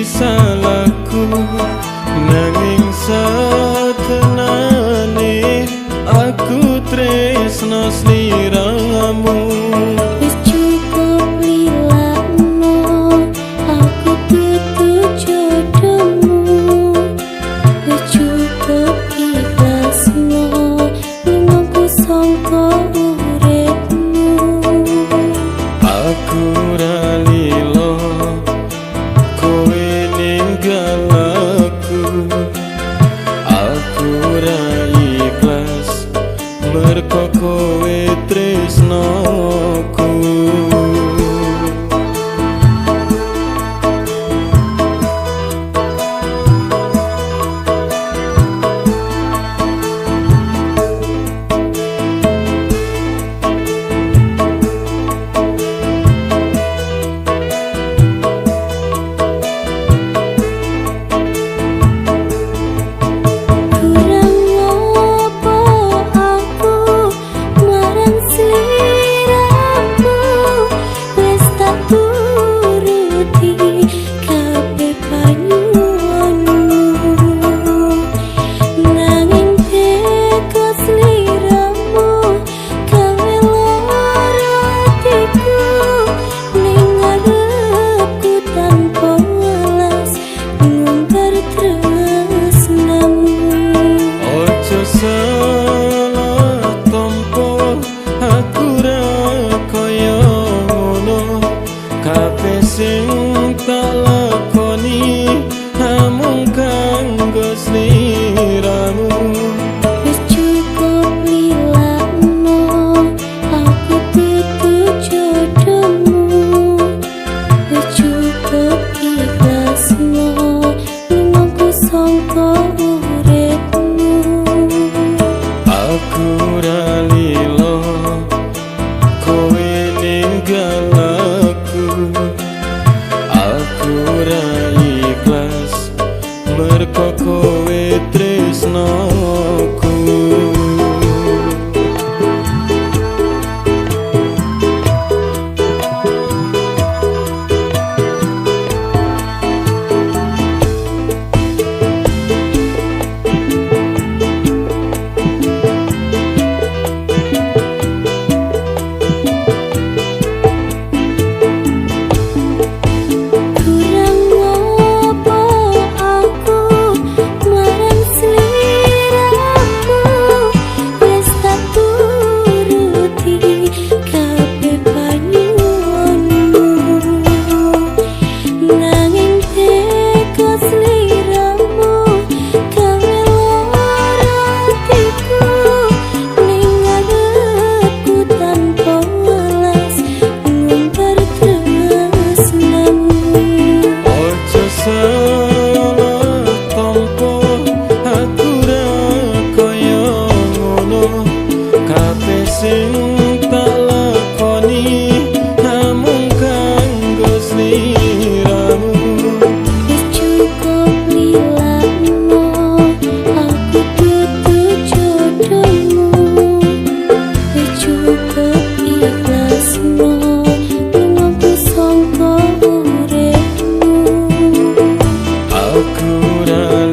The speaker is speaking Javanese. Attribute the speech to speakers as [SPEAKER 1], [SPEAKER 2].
[SPEAKER 1] Salahku nanging satenane aku tresno sliramu.
[SPEAKER 2] Wis cukup lilakno aku dudu jodohmu. Wis cukup ikhlasno lungaku sangka uripmu.
[SPEAKER 1] Aku ra lilo kowe ninggal aku ra ikhlas merko kowe tresnoku. Sing tak lakoni amung kanggo sliramu.
[SPEAKER 2] Wis cukup lilakno aku dudu jodohmu. Wis cukup ikhlasno lungaku sangka uripmu.
[SPEAKER 1] Aku ra lilo kowe ninggal aku ra ikhlas merko kowe tresnoku. Sing tak lakoni amung kanggo sliramu.
[SPEAKER 2] Wis cukup lilakno aku dudu jodohmu. Wis cukup ikhlasno lungaku sangka uripmu.
[SPEAKER 1] Aku ra